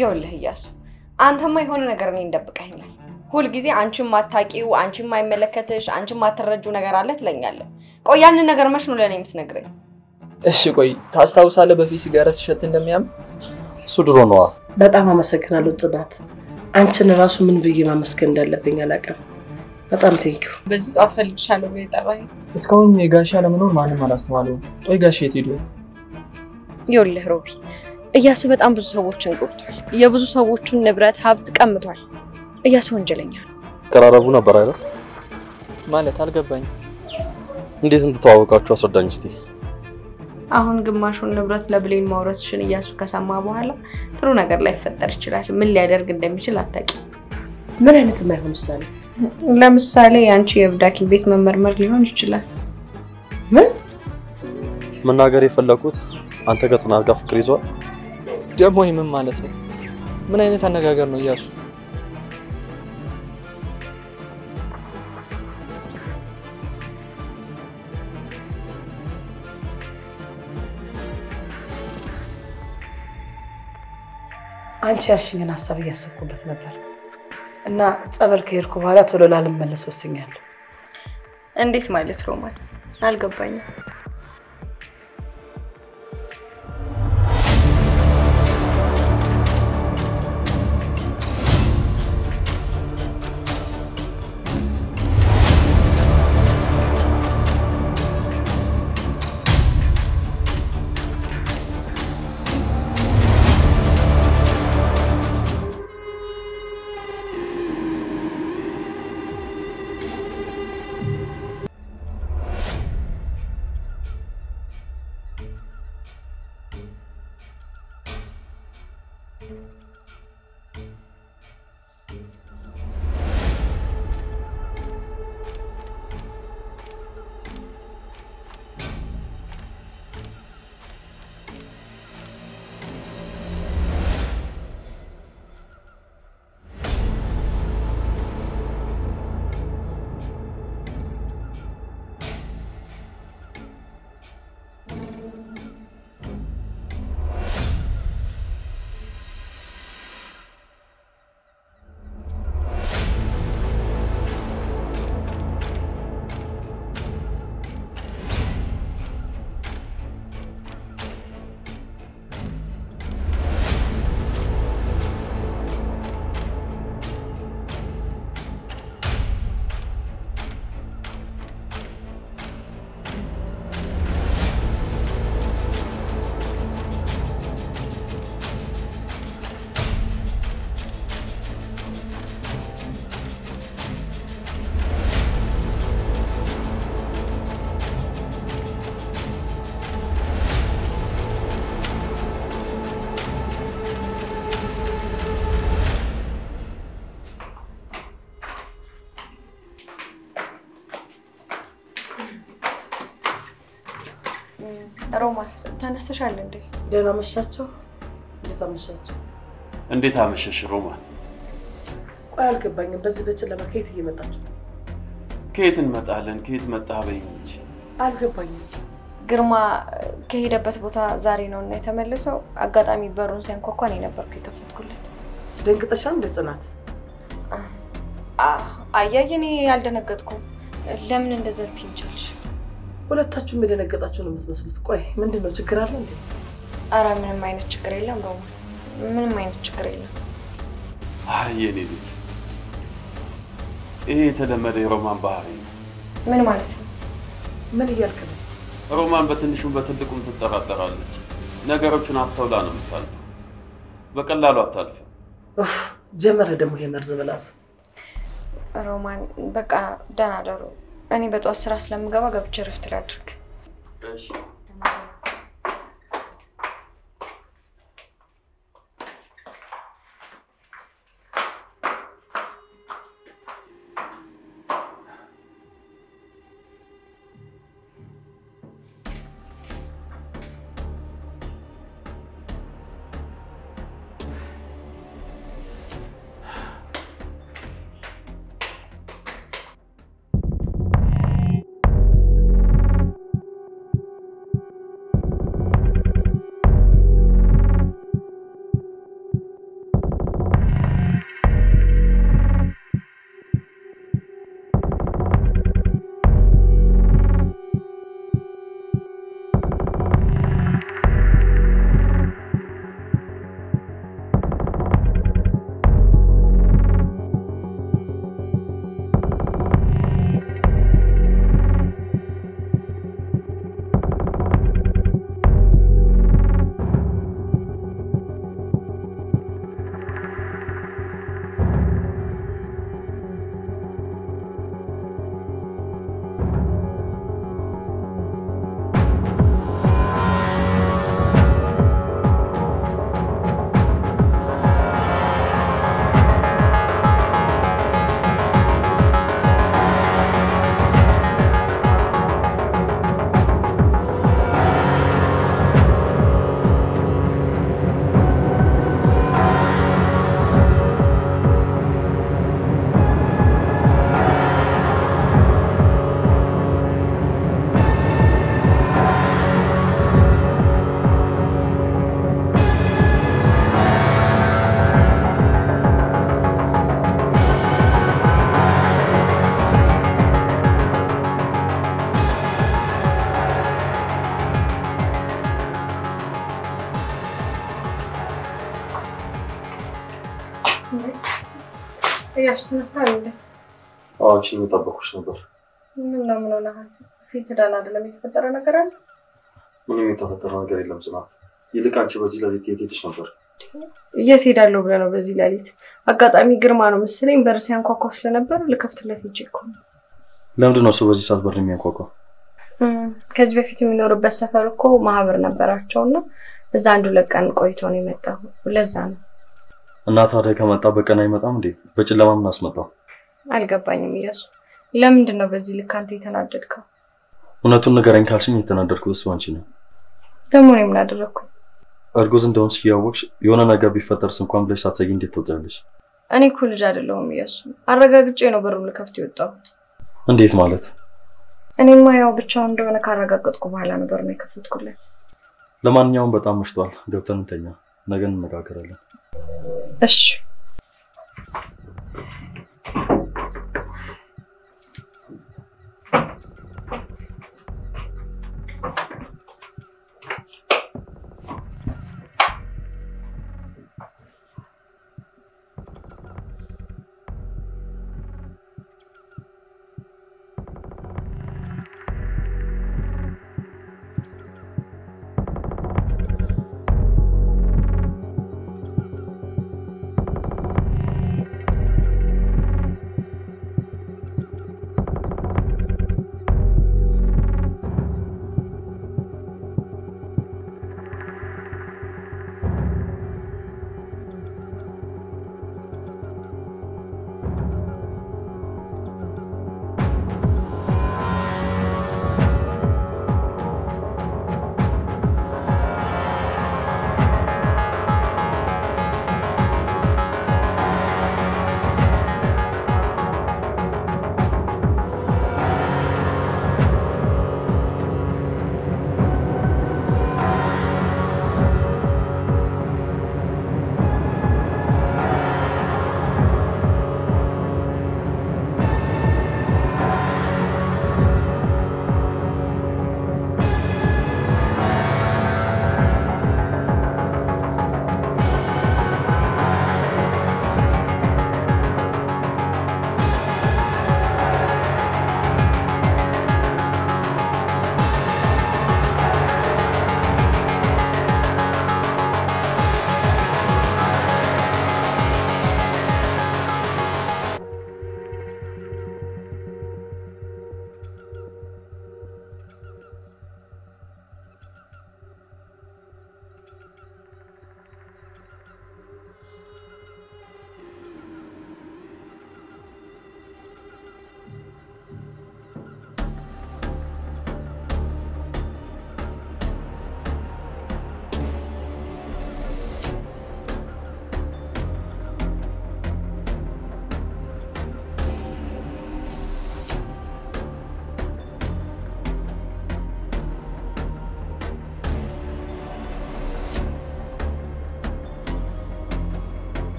ይኸውልህ እያሱ አንተማ የሆነ ነገር ነው እንደብቀኸኛል ሁሉ ጊዜ አንቺም ማታቂው አንቺም ማይመለከትሽ አንቺም ማትረጁ ነገር አለ ትለኛለህ ቆይ ያንን ነገር መች ነው ለኔ የምትነግረኝ እሺ ቆይ ታስታውሳለህ በፊት ሲጋራ ሲሸት እንደሚያም እሱ ድሮ ነው በጣም አመሰግናለሁ ጽናት አንቺን ራሱ ምን ብዬ ማመስገን እንዳለብኝ አላውቅም በጣም ቴንኪው በዚህ ጧት ፈልግሻለሁ ብዬ ጠራኝ እስካሁን የጋሻ ለመኖር ማንም አላስተዋለው ቆይ ጋሽ የት ሄዱ ይኸውልህ ሮቢ እያሱ በጣም ብዙ ሰዎችን ጎድቷል የብዙ ሰዎችን ንብረት ሀብት ቀምቷል እያሱ ወንጀለኛ ነው ቀራረቡ ነበር አይደል ማለት አልገባኝ እንዴት እንድትዋወቃችሁ አስረዳኝ እስቲ አሁን ግማሹን ንብረት ለብሌን ማውረስሽን እያሱ ከሰማ በኋላ ጥሩ ነገር ላይ ፈጠር ይችላል ምን ሊያደርግ እንደሚችል አታቂ ምን አይነት የማይሆን ውሳኔ ለምሳሌ አንቺ የብዳኪ ቤት መመርመር ሊሆን ይችላል ምን መናገር የፈለኩት አንተ ከጽናት ጋር ፍቅር ይዟል ደግሞ ምን ማለት ነው ምን አይነት አነጋገር ነው እያሱ አንቺ ያልሽኝን ሐሳብ እያሰብኩበት ነበር እና ጸበል ከሄድኩ በኋላ ቶሎ ላልመለስ ወስኛለሁ እንዴት ማለት ሮማን አልገባኝም ሮማን ተነስተሻል እንዴ ደህና መሻቸው እንዴት አመሻቸው እንዴት አመሸሽ ሮማን ቆይ አልገባኝም በዚህ በጨለማ ከየት እየመጣችሁ ከየት እንመጣለን ከየት መጣህ በይኝ እንጂ አልገባኝም ግርማ ከሄደበት ቦታ ዛሬ ነውና የተመለሰው አጋጣሚ በሩን ሲያንኳኳ ነው የነበርኩ የከፈትኩለት ደንግጠሻል እንዴ ጽናት አያየኔ ያልደነገጥኩም ለምን እንደዛ ልትይንቻልሽ ሁለታችሁም የደነገጣችሁ ነው የምትመስሉት ቆይ ምንድነው ችግር አለ እንዴ አረ ምንም አይነት ችግር የለም ሮማን ምንም አይነት ችግር የለም የኔ ልጅ ይሄ የተለመደ የሮማን ባህሪ ነው ምን ማለት ነው ምን እያልክ ነው ሮማን በትንሹም በትልቁም ትጠራጠራለች ነገሮችን አስተውላ ነው የምታልፈው በቀላሉ አታልፍም ጀመረ ደግሞ የመርዝ ብላስ ሮማን በቃ ደህና ደሩ እኔ በጧት ስራ ስለምገባ ገብቼ ረፍት ላድርግ እሺ ተነስተሃል? አዎ አንቺን እየጠበኩሽ ነበር። ምን ሆነሃል? ፊት ደህና አይደለም። የተፈጠረ ነገር አለ? ምንም የተፈጠረ ነገር የለም ጽናት። ይልቅ አንቺ በዚህ ሌሊት የት ሄደሽ ነበር? የት ሄዳለሁ ብለህ ነው በዚህ ሌሊት? አጋጣሚ ግርማ ነው መሰለኝ በር ሲያንኳኳ ስለነበር ልከፍትለት ሂጅ እኮ ነው። ለምንድን ነው እሱ በዚህ ሰዓት በር የሚያንኳኳው? ከዚህ በፊት የሚኖርበት ሰፈር እኮ ማህበር ነበራቸውና እዛ አንዱ ለቀን ቆይቶ ነው የመጣው። ለዛ ነው። እና ታዲያ ከመጣ በቀን አይመጣም እንዴ? በጨለማ ምን አስመጣው? አልገባኝም ኢያሱ። ለምንድን ነው በዚህ ልክ አንተ የተናደድከው? እውነቱን ንገረኝ ካልሽኝ የተናደድኩት እሱ አንቺ ነው። ደግሞ እኔ ምን አደረኩ? እርጉዝ እንደሆንሽ እያወቅሽ የሆነ ነገር ቢፈጠርስ እንኳን ብለሽ ሳትሰጊ እንዴት ትወጣለሽ? እኔ እኮ ልጅ አይደለሁም ኢያሱ። አረጋግጬ ነው በሩን ልከፍት የወጣሁት። እንዴት ማለት? እኔማ ያው ብቻውን እንደሆነ ካረጋገጥኩ በኋላ ነው በሩን የከፈትኩለት። ለማንኛውም በጣም መሽቷል። ገብተን እንተኛ። ነገ እንነጋገራለን። እሺ።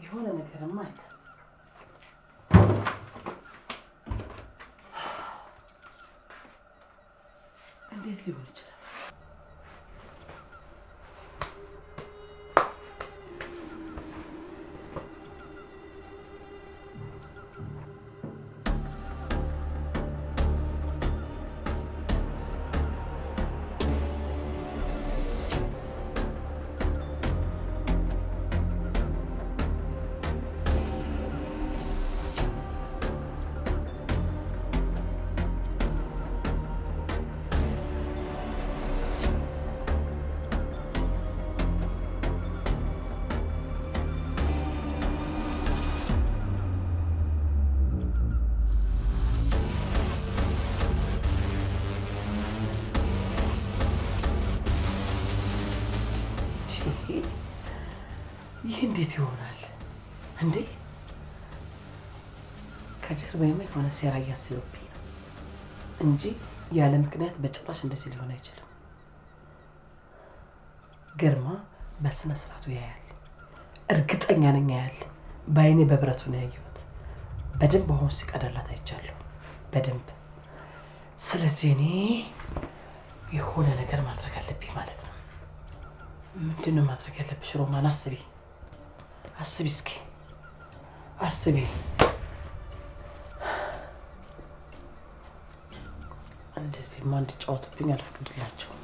የሆነ ነገርማ አለ። እንዴት ሊሆን ይችላል? እንዴት ይሆናል እንዴ? ከጀርባዬ የሆነ ሴራ እያሰሩብኝ ነው እንጂ ያለ ምክንያት በጭራሽ እንደዚህ ሊሆን አይችልም። ግርማ በስነ ስርዓቱ ያያል። እርግጠኛ ነኝ ያያል። ባይኔ በብረቱ ነው ያየሁት። በደንብ አሁን ሲቀዳላት አይቻለሁ በደንብ። ስለዚህ እኔ የሆነ ነገር ማድረግ አለብኝ ማለት ነው። ምንድነው ማድረግ ያለብሽ ሮማን? አስቢ እስኪ አስቢ። እንደዚህ ማን እንዲጫወቱብኝ አልፈቅድላቸውም።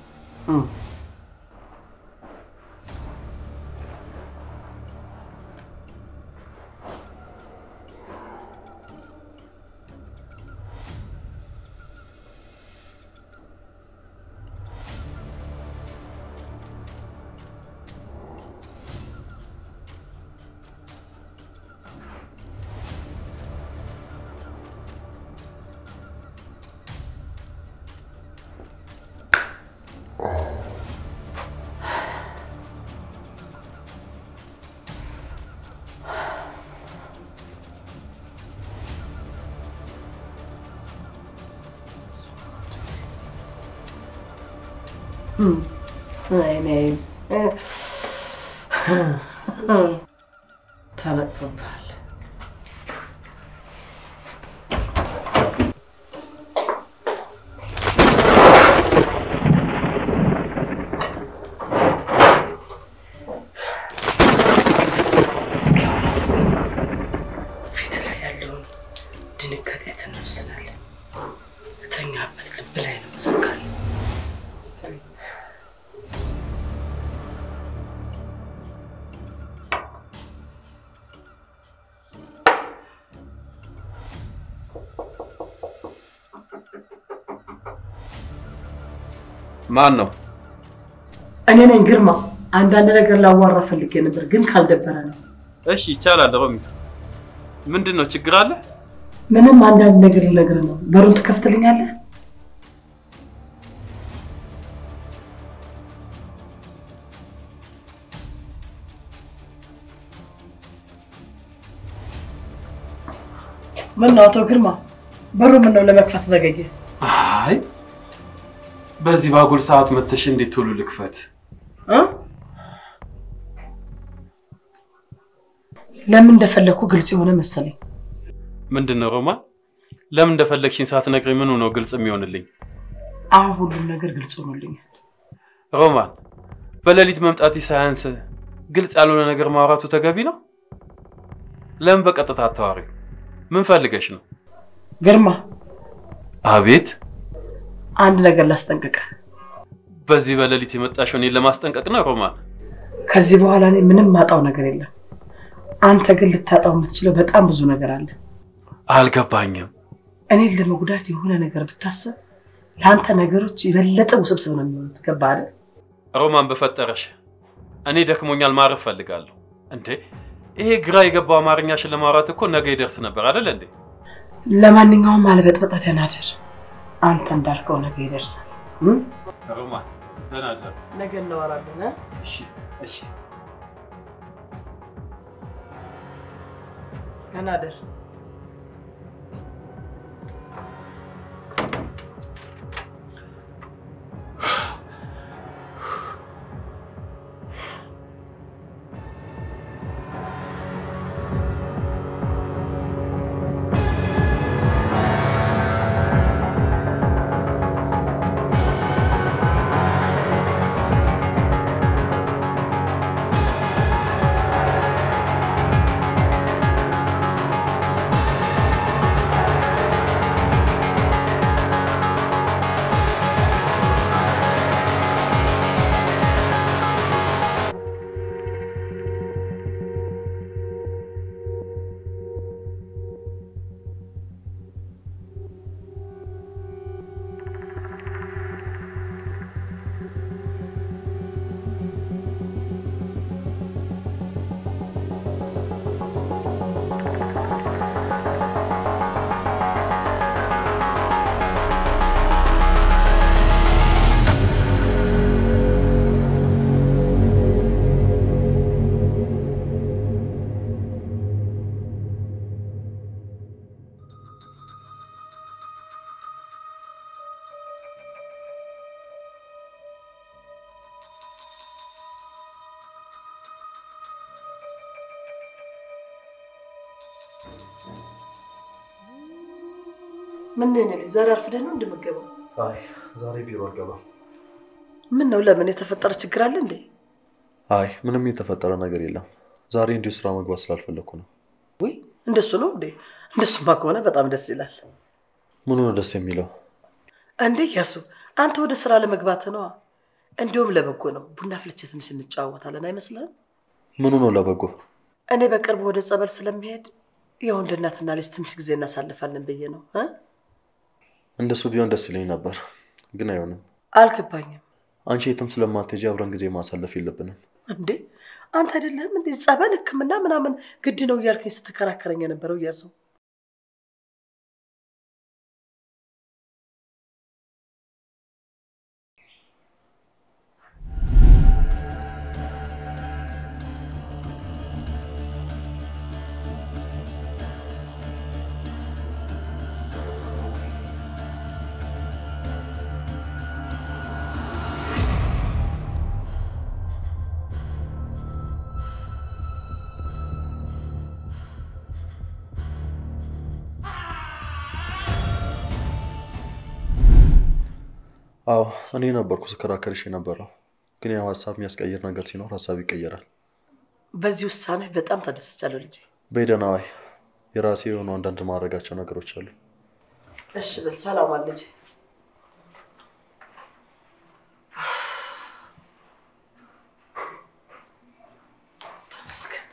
ነይ ተነቅቶብሃል። ፊት ላይ ያለውን ድንጋጤ ትንወስናለን። እተኛበት ልብ ላይ ነው መሰካል። ማን ነው? እኔ ነኝ ግርማ። አንዳንድ ነገር ላዋራ ፈልጌ ነበር ግን ካልደበረ ነው። እሺ ይቻላል። ሮሚ ምንድነው ችግር አለ? ምንም አንዳንድ ነገር ልነግርህ ነው። በሩን ትከፍትልኛለህ? ምን ነው አቶ ግርማ? በሩ ምን ነው ለመክፈት ዘገየ? አይ በዚህ ባጉል ሰዓት መተሽ እንዴት ቶሎ ልክፈት? ለምን እንደፈለኩ ግልጽ የሆነ መሰለኝ። ምንድነው ሮማን? ለምን እንደፈለግሽኝ ሳትነግሪኝ ምን ነው ግልጽ የሚሆንልኝ? አሁን ሁሉም ነገር ግልጽ ሆኖልኛል። ሮማን በሌሊት መምጣት ሳያንስ ግልጽ ያልሆነ ነገር ማውራቱ ተገቢ ነው? ለምን በቀጥታ አታዋሪ? ምን ፈልገሽ ነው? ግርማ። አቤት። አንድ ነገር ላስጠንቅቀ። በዚህ በሌሊት የመጣሽው እኔን ለማስጠንቀቅ ነው ሮማን? ከዚህ በኋላ እኔ ምንም ማጣው ነገር የለም። አንተ ግን ልታጣው የምትችለው በጣም ብዙ ነገር አለ። አልገባኝም። እኔን ለመጉዳት የሆነ ነገር ብታስብ ለአንተ ነገሮች ይበለጠ ውስብስብ ነው የሚሆኑት። ገባህ አይደል? ሮማን በፈጠረሽ እኔ ደክሞኛል፣ ማረፍ ፈልጋለሁ። እንዴ ይሄ ግራ የገባው አማርኛሽን ለማውራት እኮ ነገ ይደርስ ነበር አይደል እንዴ? ለማንኛውም አልበጥበጣ ተናደር። አንተ እንዳልከው ነገ ይደርሳል። ሮማን ተናደር። ነገ እናወራለን። እሺ እሺ። ተናደር። ምን ነው ዛሬ አርፍደህ ነው እንደምገባው? አይ ዛሬ ቢሮ አልገባም። ምን ነው ለምን የተፈጠረ ችግር አለ እንዴ? አይ ምንም የተፈጠረ ነገር የለም። ዛሬ እንዲሁ ስራ መግባት ስላልፈለኩ ነው። ወይ እንደሱ ነው እንዴ? እንደሱማ ከሆነ በጣም ደስ ይላል። ምን ነው ደስ የሚለው? እንዴ ያሱ አንተ ወደ ስራ ለመግባት ነው? እንዲሁም ለበጎ ነው። ቡና ፍልቼ ትንሽ እንጫወታለን አይመስልህም? ምኑ ነው ለበጎ? እኔ በቅርብ ወደ ጸበል ስለምሄድ ያው እንደ እናትና ልጅ ትንሽ ጊዜ እናሳልፋለን ብዬ ነው። እንደሱ ቢሆን ደስ ይለኝ ነበር፣ ግን አይሆንም። አልገባኝም። አንቺ የትም ስለማትሄጂ አብረን ጊዜ ማሳለፍ የለብንም እንዴ? አንተ አይደለም እንዴ ጸበል ሕክምና ምናምን ግድ ነው እያልከኝ ስትከራከረኝ የነበረው ያሱ? አዎ እኔ ነበርኩ ስከራከርሽ የነበረው፣ ግን ያው ሀሳብ የሚያስቀይር ነገር ሲኖር ሀሳብ ይቀየራል። በዚህ ውሳኔ በጣም ተደስቻለሁ ልጄ። በደናዋይ የራሴ የሆኑ አንዳንድ ማድረጋቸው ነገሮች አሉ። እሺ በል ሰላም አለ ልጄ። ተመስገን።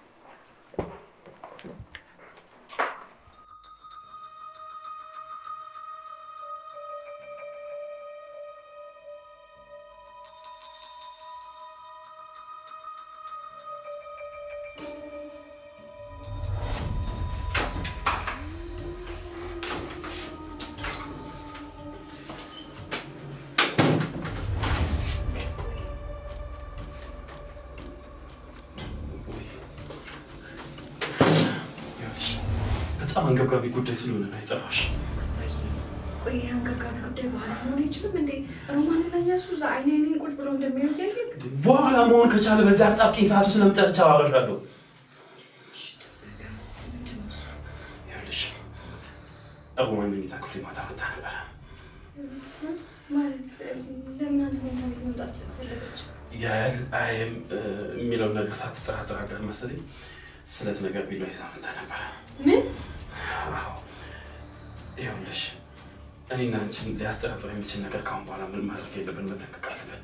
በጣም አንገብጋቢ ጉዳይ ስለሆነ ነው የጠፋሽ። ቆይ አንገብጋቢ ጉዳይ በኋላ መሆን አይችልም እንዴ? ሮማንና ያሱ እዛ አይኔን ቁጭ ብለው እንደሚያዩት ያየክ በኋላ መሆን ከቻለ በዛ አጣብቂኝ ሰዓት ውስጥ ለምጠርቻ አወራሻለሁ። ይኸውልሽ ሮማን መኝታ ክፍሌ ማታ መጣ ነበር ማለት ለምን አንተ መኝታ ቤት መምጣት ፈለገች? ያል አይም የሚለውን ነገር ሳትጠራጠር አገር መሰለኝ ስለት ነገር ቢሎ ይዛ መጣ ነበር። ምን? ይኸውልሽ እኔና አንቺን ሊያስጠራጥር የሚችል ነገር ካሁን በኋላ ምን ማድረግ የለብን፣ መጠንቀቅ አለብን።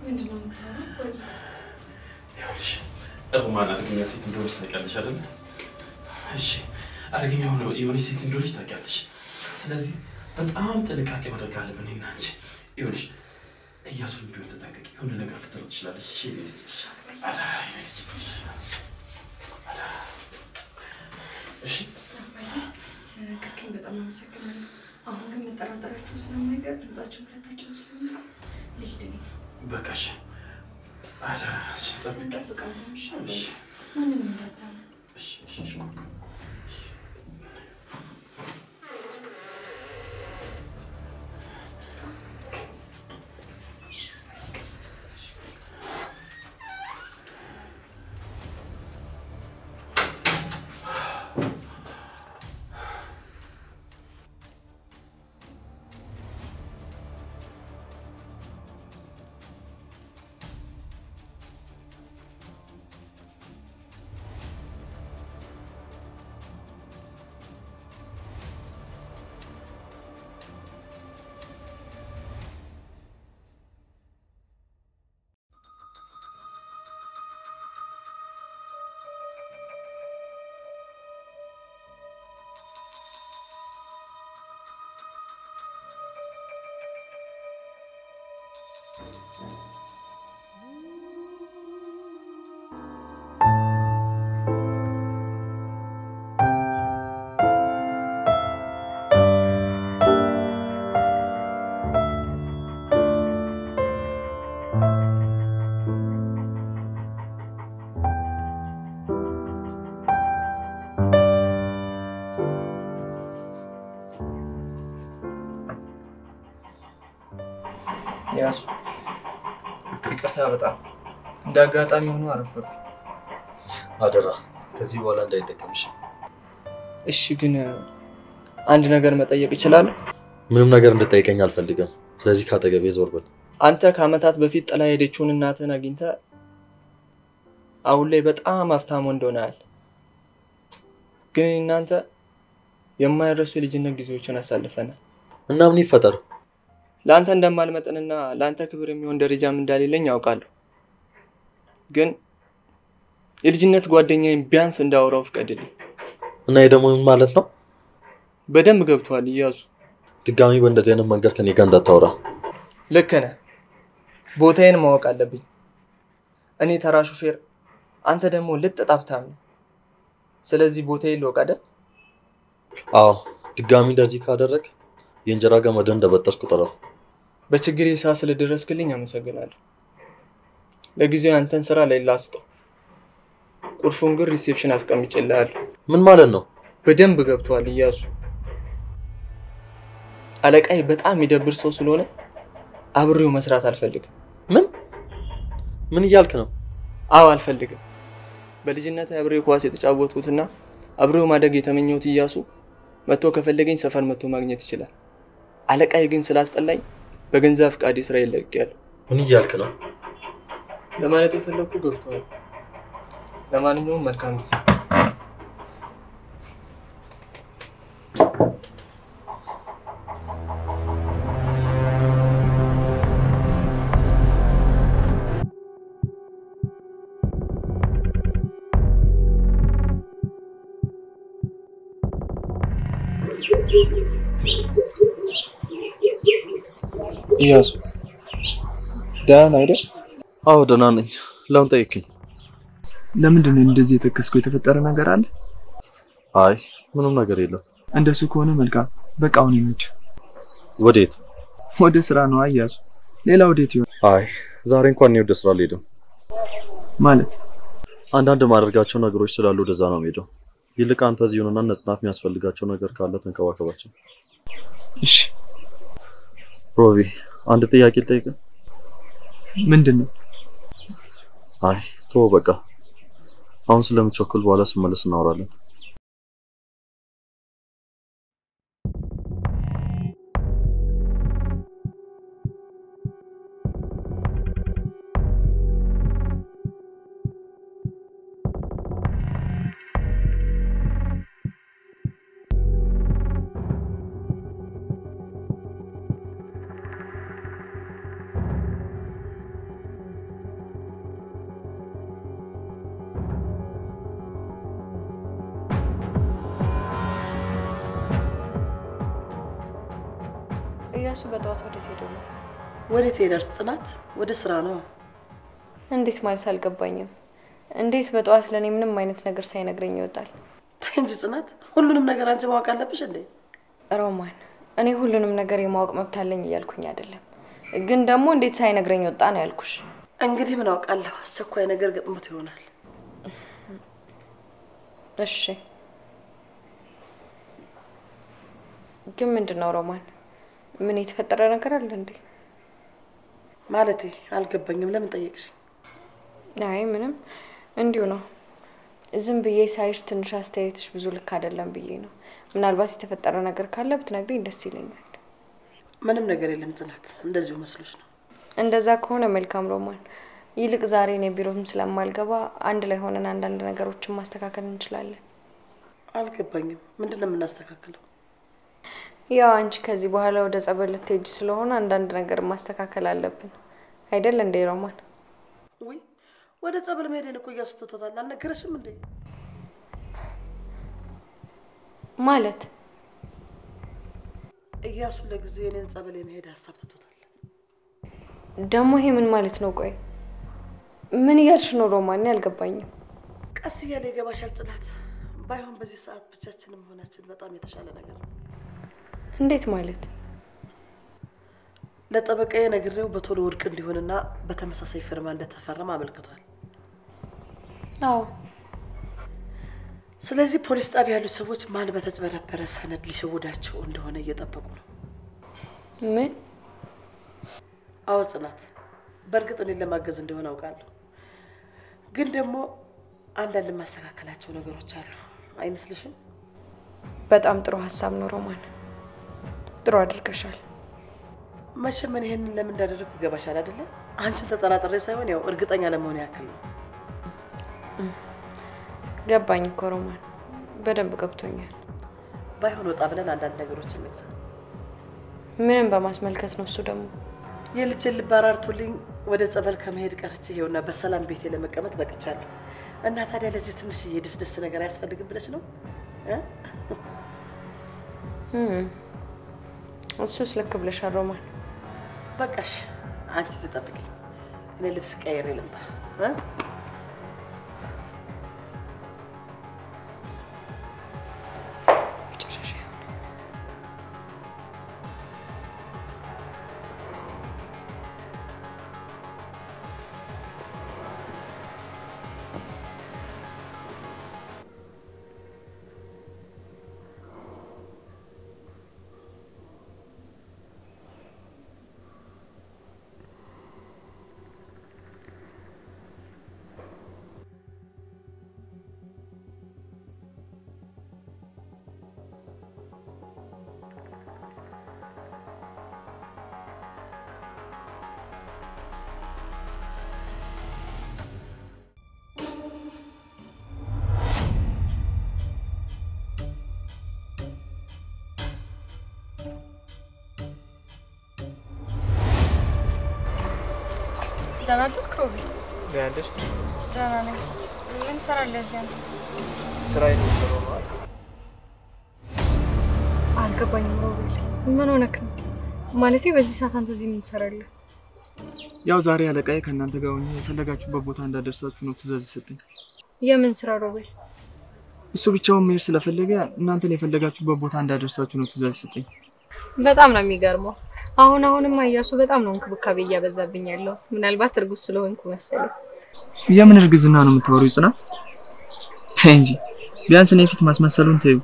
ምንድን ነው የምታወራው? ይኸውልሽ ሮማን አደገኛ ሴት እንደሆነች ታውቂያለሽ አይደል? እሺ አደገኛ የሆነች ሴት እንደሆነች ታውቂያለሽ። ስለዚህ በጣም ጥንቃቄ ማድረግ አለብን እኔና አንቺ። ይኸውልሽ እያሱን ቢሆን ተጠንቀቂ፣ የሆነ ነገር ልትለው ትችላለች። እሺ ስለነገርከኝ በጣም አመሰግናለሁ። አሁን ግን መጠራጠራችሁ ስለማይቀር ድምጻችሁ ሁለታችሁ ስለሚጠፋ ልሂድ እኔ። በቃ እሺ አደራሽ እንጠብቃለን። እሺ ማንንም እንዳታምን። እሺ እሺ ያሱ ይቅርታ በጣም እንዳጋጣሚ ሆኖ አረፈኩ። አደራ ከዚህ በኋላ እንዳይደከምሽ። እሺ ግን አንድ ነገር መጠየቅ ይችላል? ምንም ነገር እንድጠይቀኝ አልፈልግም። ስለዚህ ካጠገቤ ዞር በል። አንተ ከአመታት በፊት ጥላ ሄደችውን እናትህን አግኝተህ አሁን ላይ በጣም ሀብታም እንደሆነሃል። ግን እናንተ የማይረሱ የልጅነት ጊዜዎችን አሳልፈናል። እና ምን ይፈጠር? ለአንተ እንደማልመጥንና ለአንተ ክብር የሚሆን ደረጃም እንዳሌለኝ ያውቃለሁ። ግን የልጅነት ጓደኛዬን ቢያንስ እንዳወራው ፍቀድልኝ። እና ይሄ ደግሞ ምን ማለት ነው? በደንብ ገብቷል እያሱ። ድጋሚ በእንደዚህ አይነት መንገድ ከኔ ጋር እንዳታወራ። ልክ ነህ። ቦታዬን ማወቅ አለብኝ። እኔ ተራ ሹፌር፣ አንተ ደግሞ ልጥጥ ሀብታም ነህ። ስለዚህ ቦታዬን ልወቅ አይደል? አዎ፣ ድጋሚ እንደዚህ ካደረግ የእንጀራ ገመድን እንደበጠስኩ ቁጠረው። በችግሬ ሰዓት ስለደረስክልኝ አመሰግናለሁ። ለጊዜው አንተን ስራ ላይ ላስጠው። ቁልፉን ግን ሪሴፕሽን አስቀምጬልሃለሁ። ምን ማለት ነው? በደንብ ገብቷል እያሱ። አለቃዬ በጣም የሚደብር ሰው ስለሆነ አብሬው መስራት አልፈልግም። ምን እያልክ ነው? አዎ አልፈልግም። በልጅነት አብሬው ኳስ የተጫወትኩትና አብሬው ማደግ የተመኘሁት እያሱ መጥቶ ከፈለገኝ ሰፈር መጥቶ ማግኘት ይችላል። አለቃዬ ግን ስላስጠላኝ በገንዘብ ፍቃድ ስራ ይለቀያል። ምን እያልክ ነው? ለማለት የፈለኩ ገብቷል። ለማንኛውም መልካም ጊዜ። እያሱ ደህና ነህ አይደል? አዎ ደህና ነኝ። ለምን ጠየቅኝ? ለምንድን ነው እንደዚህ የተከስከው? የተፈጠረ ነገር አለ? አይ ምንም ነገር የለም። እንደሱ ከሆነ መልካም። በቃ አሁን እንሂድ። ወዴት? ወደ ስራ ነው እያሱ። ሌላ ወዴት ይሆን? አይ ዛሬ እንኳን እኔ ወደ ስራ አልሄድም። ማለት አንዳንድ ማድረጋቸው ነገሮች ስላሉ ወደዛ ነው የምሄደው። ይልቅ አንተ እዚህ ሆነና ነጽናት የሚያስፈልጋቸው ነገር ካለ ተንከባከባቸው። እሺ ሮቢ፣ አንድ ጥያቄ ልጠይቅህ። ምንድነው? አይ ተወው በቃ። አሁን ስለምቸኩል በኋላ ስመለስ እናወራለን። እያሱ በጠዋት ወዴት ሄዶ ነው? ወዴት ሄዳል ጽናት? ወደ ስራ ነው። እንዴት ማለት አልገባኝም። እንዴት በጠዋት ለኔ ምንም አይነት ነገር ሳይነግረኝ ይወጣል? እንጂ ጽናት፣ ሁሉንም ነገር አንቺ ማወቅ አለብሽ እንዴ? ሮማን፣ እኔ ሁሉንም ነገር የማወቅ መብት አለኝ እያልኩኝ አይደለም፣ ግን ደግሞ እንዴት ሳይነግረኝ ወጣ ነው ያልኩሽ። እንግዲህ ምን አውቃለሁ፣ አስቸኳይ ነገር ገጥሞት ይሆናል። እሺ ግን ምንድነው ሮማን? ምን የተፈጠረ ነገር አለ እንዴ? ማለቴ አልገባኝም። ለምን ጠየቅሽ? አይ ምንም፣ እንዲሁ ነው። ዝም ብዬ ሳይሽ ትንሽ አስተያየትሽ ብዙ ልክ አይደለም ብዬ ነው። ምናልባት የተፈጠረ ነገር ካለ ብትነግሪኝ ደስ ይለኛል። ምንም ነገር የለም ጽናት፣ እንደዚሁ መስሎሽ ነው? እንደዛ ከሆነ መልካም ሮማን። ይልቅ ዛሬ ነው ቢሮም ስለማልገባ አንድ ላይ ሆነን አንዳንድ ነገሮችን ማስተካከል እንችላለን። አልገባኝም። ምንድነው የምናስተካክለው? ያው አንቺ ከዚህ በኋላ ወደ ጸበል ልትሄጂ ስለሆነ አንዳንድ ነገር ማስተካከል አለብን አይደል እንዴ ሮማን? ወይ ወደ ጸበል መሄድን እኮ እያስተተታል። አልነገረሽም እንዴ? ማለት እያሱ ለጊዜው የኔን ጸበል የመሄድ ሐሳብ ተቶታል። ደግሞ ይሄ ምን ማለት ነው? ቆይ ምን እያልሽ ነው ሮማን? ያልገባኝም። ቀስ እያለ ይገባሻል ጽናት። ባይሆን በዚህ ሰዓት ብቻችንን መሆናችን በጣም የተሻለ ነገር ነው። እንዴት ማለት? ለጠበቃዬ ነግሬው በቶሎ ውድቅ እንዲሆንና በተመሳሳይ ፍርማ እንደተፈረመ አመልክቷል። አዎ። ስለዚህ ፖሊስ ጣቢያ ያሉ ሰዎች ማን በተጭበረበረ ሰነድ ሊሸውዳቸው እንደሆነ እየጠበቁ ነው። ምን? አዎ ጽናት፣ በእርግጥ እኔን ለማገዝ እንደሆነ አውቃለሁ፣ ግን ደግሞ አንዳንድ ማስተካከላቸው ነገሮች አሉ። አይመስልሽም? በጣም ጥሩ ሐሳብ ነው ሮማን። ጥሩ አድርገሻል። መቼም ምን ይሄንን ለምን እንዳደረኩ ይገባሻል አይደለ? አንቺን ተጠራጥሬ ሳይሆን ያው እርግጠኛ ለመሆን ያክል ነው። ገባኝ እኮ ሮማን፣ በደንብ ገብቶኛል። ባይሆን ወጣ ብለን አንዳንድ ነገሮችን እንግዛ። ምንም በማስመልከት ነው እሱ ደግሞ? የልጅን ልብ አራርቶልኝ ወደ ጸበል ከመሄድ ቀርቼ ይኸውና በሰላም ቤቴ ለመቀመጥ በቅቻለሁ። እና ታዲያ ለዚህ ትንሽ የደስደስ ነገር አያስፈልግም ብለሽ ነው? እሱስ ልክ ብለሻል ሮማን። በቃሽ፣ አንቺ እዚህ ጠብቂኝ፣ እኔ ልብስ ቀይሬ ልምጣ። ደህና አደርክ ሮቢ? ደህና አደርሽ? ደህና ነኝ። ምን ሰራለህ እዚህ አንተ? ስራዬን እየሰራሁ ነው። አልገባኝም ሮቢ። ምን ሆነክ ነው? ማለቴ በዚህ ሰዓት አንተ እዚህ ምን ትሰራለህ? ያው ዛሬ አለቃዬ ከእናንተ ጋር ሆኜ የፈለጋችሁበት ቦታ እንዳደርሳችሁ ነው ትዕዛዝ የሰጠኝ። የምን ስራ ሮቢ? እሱ ብቻውን መሄድ ስለፈለገ እናንተን የፈለጋችሁበት ቦታ እንዳደርሳችሁ ነው ትዕዛዝ የሰጠኝ። በጣም ነው የሚገርመው። አሁንማ እያሱ በጣም ነው እንክብካቤ እያበዛብኝ ያለው። ምናልባት እርጉዝ ስለሆንኩ መሰለኝ። የምን እርግዝና ነው የምታወሪው ጽናት? ተይ እንጂ ቢያንስ እኔ ፊት ማስመሰሉን ተይው።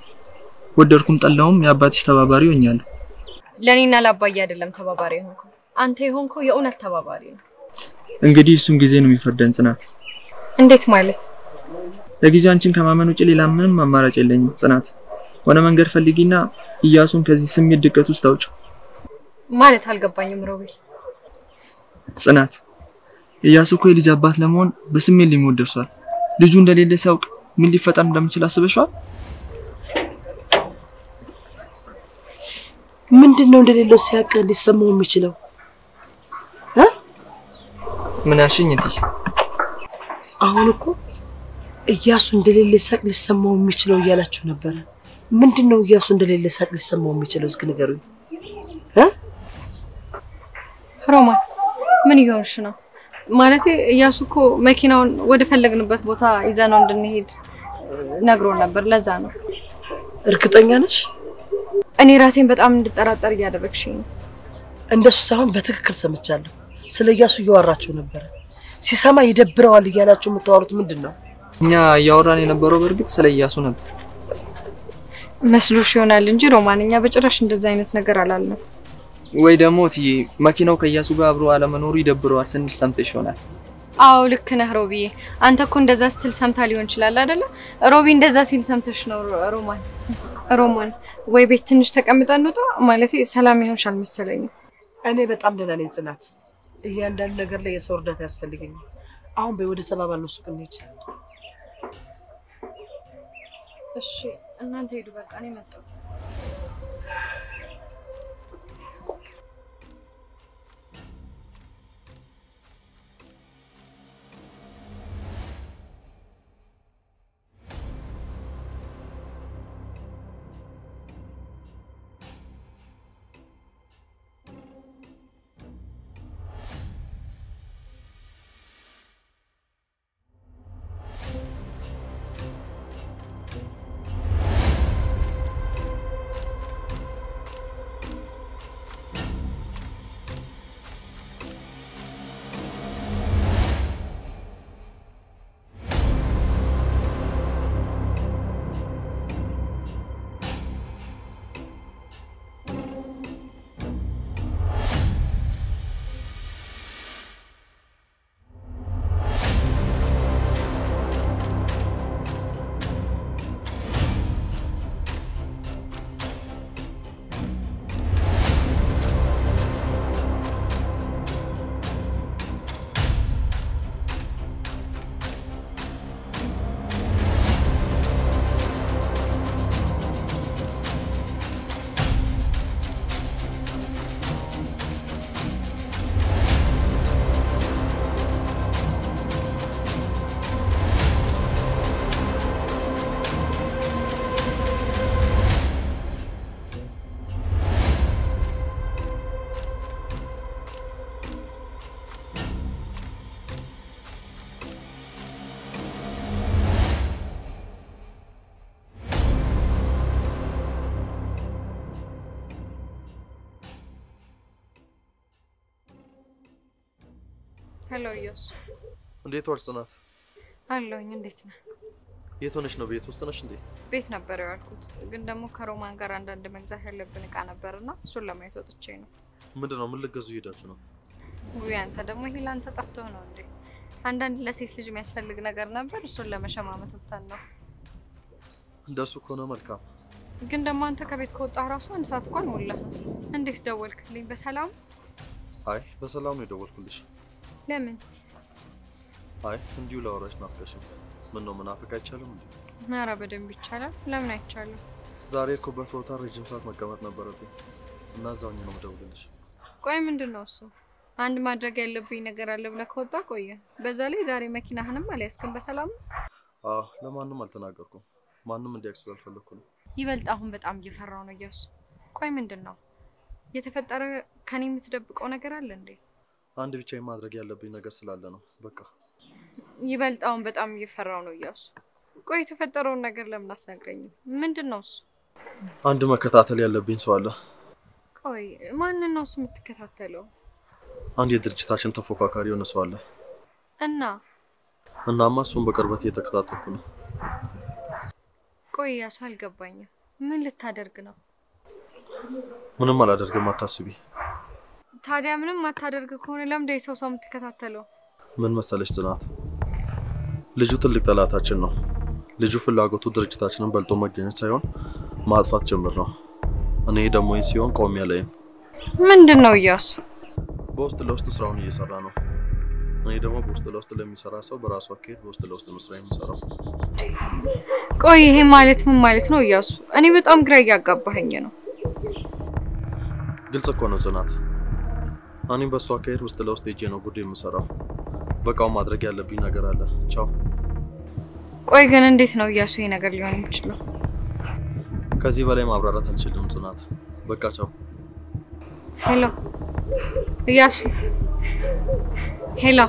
ወደድኩም ጠላውም የአባትሽ ተባባሪ ሆኛለሁ። ለኔና ለአባዬ አይደለም ተባባሪ ሆንኩ፣ አንተ የሆንኩ የእውነት ተባባሪ ነው። እንግዲህ እሱም ጊዜ ነው የሚፈርደን ጽናት። እንዴት ማለት? ለጊዜው አንቺን ከማመን ውጪ ሌላ ምንም አማራጭ የለኝም ጽናት። ሆነ መንገድ ፈልጊና እያሱን ከዚህ ስሜት ድቀት ውስጥ አውጪው። ማለት አልገባኝም ሮቤል። ጽናት እያሱ እኮ የልጅ አባት ለመሆን በስሜት ሊሞት ደርሷል። ልጁ እንደሌለ ሲያውቅ ምን ሊፈጠር እንደሚችል አስበሽዋል? ምንድነው እንደሌለው ሲያውቅ ሊሰማው የሚችለው? ምን አልሽኝ እንዴ? አሁን እኮ እያሱ እንደሌለ ሲያውቅ ሊሰማው የሚችለው እያላችሁ ነበር። ምንድነው እያሱ እንደሌለ ሲያውቅ ሊሰማው የሚችለው? እስኪ ንገሩኝ። ሮማን ምን እየሆንሽ ነው? ማለቴ እያሱ እኮ መኪናውን ወደ ፈለግንበት ቦታ ይዘነው እንድንሄድ ነግሮን ነበር። ለዛ ነው። እርግጠኛ ነሽ? እኔ ራሴን በጣም እንድጠራጠር እያደረግሽኝ ነው። እንደሱ ሳይሆን በትክክል ሰምቻለሁ። ስለ እያሱ እያወራችሁ ነበር። ሲሰማ ይደብረዋል እያላችሁ የምታወሩት ምንድነው? እኛ እያወራን የነበረው በእርግጥ ስለ እያሱ ነበር። መስሎሽ ይሆናል እንጂ ሮማን፣ እኛ በጭራሽ እንደዛ አይነት ነገር አላልንም። ወይ ደግሞ እትዬ መኪናው ከእያሱ ጋር አብሮ አለመኖሩ ይደብረዋል ስንል ሰምተሽ ይሆናል። አዎ ልክ ነህ ሮቢዬ። አንተ እኮ እንደዛ ስትል ሰምታ ሊሆን ይችላል አይደለ? ሮቢ እንደዛ ሲል ሰምተሽ ነው ሮማን ወይ ቤት ትንሽ ተቀምጠን እንውጣ። ማለቴ ሰላም ይሆንሽ አልመሰለኝም። እኔ በጣም ደህና ነኝ ጽናት። እያንዳንዱ ነገር ላይ የሰው እርዳታ ያስፈልገኛል። አሁን በወደ ተባባልነው ሱቅ እንሂድ። እሺ እናንተ ሄዱ፣ በቃ እኔ መጣሁ። ሄሎ እያሱ። እንዴት ዋልሽ ጽናት? አለሁኝ። እንዴት ነህ? የት ሆነሽ ነው? ቤት ውስጥ ነሽ እንዴ? ቤት ነበር ያልኩት፣ ግን ደግሞ ከሮማን ጋር አንዳንድ መግዛት ያለብን እቃ ነበርና እሱን ለማየት ወጥቼ ነው። ምንድነው? ምን ልትገዙ ሄዳችሁ ነው? ውይ አንተ ደግሞ ይሄ ላንተ ጠፍቶህ ነው እንዴ? አንዳንድ ለሴት ልጅ የሚያስፈልግ ነገር ነበር፣ እሱን ለመሸማመት ወጥተን ነው። እንደሱ ከሆነ መልካም። ግን ደግሞ አንተ ከቤት ከወጣህ ራሱ አንድ ሰዓት እንኳን ሞላህ። እንዴት ደወልክልኝ? በሰላም? አይ በሰላም ነው የደወልኩልሽ። ለምን? አይ እንዲሁ ላወራሽ ናፍቀሽኝ። ምን ነው መናፈቅ አይቻልም እንዴ? ኧረ በደንብ ይቻላል። ለምን አይቻልም? ዛሬ የሄድኩበት ቦታ ረጅም ሰዓት መቀመጥ ነበረብኝ እና እዛው ነው የምደውልልሽ። ቆይ ምንድነው እሱ? አንድ ማድረግ ያለብኝ ነገር አለ ብለህ ከወጣ ቆየ። በዛ ላይ ዛሬ መኪናህንም አልያዝክም። በሰላም? አዎ ለማንም አልተናገርኩም። ማንም እንዲያውቅ ስላልፈለኩ ነው። ይበልጥ አሁን በጣም እየፈራው ነው እያሱ። ቆይ ምንድነው የተፈጠረ? ከኔ የምትደብቀው ነገር አለ እንዴ? አንድ ብቻ ማድረግ ያለብኝ ነገር ስላለ ነው በቃ። ይበልጥ አሁን በጣም እየፈራው ነው እያሱ። ቆይ የተፈጠረውን ነገር ለምን አትነግረኝም? ምንድነው እሱ? አንድ መከታተል ያለብኝ ሰው አለ። ቆይ ማንን ነው እሱ የምትከታተለው? አንድ የድርጅታችን ተፎካካሪ የሆነ ሰው አለ። እናማ እሱን በቅርበት እየተከታተልኩ ነው። ቆይ እያሱ አልገባኝም። ምን ልታደርግ ነው? ምንም አላደርግም አታስቢ። ታዲያ ምንም ማታደርግ ከሆነ ለምን ደይሰው ሰው የምትከታተለው? ምን መሰለሽ ጽናት፣ ልጁ ትልቅ ጠላታችን ነው። ልጁ ፍላጎቱ ድርጅታችንን በልጦ መገኘት ሳይሆን ማጥፋት ጀምር ነው። እኔ ደግሞ ይሄን ሲሆን ቆም ያለኝ ምንድነው እያሱ? በውስጥ ለውስጥ ስራውን እየሰራ ነው። እኔ ደግሞ በውስጥ ለውስጥ ለሚሰራ ሰው በራሱ አካሄድ በውስጥ ለውስጥ ነው ስራ የሚሰራው። ቆይ ይሄ ማለት ምን ማለት ነው እያሱ? እኔ በጣም ግራ እያጋባኸኝ ነው። ግልጽ እኮ ነው ጽናት። እኔም በሱ አካሄድ ውስጥ ለውስጥ ሄጄ ነው ጉዳይ የምሰራው። በቃው ማድረግ ያለብኝ ነገር አለ። ቻው። ቆይ ግን እንዴት ነው እያሱ ይሄ ነገር ሊሆን የሚችለው? ከዚህ በላይ ማብራራት አልችልም ጽናት። በቃ ቻው። ሄሎ እያሱ። ሄሎ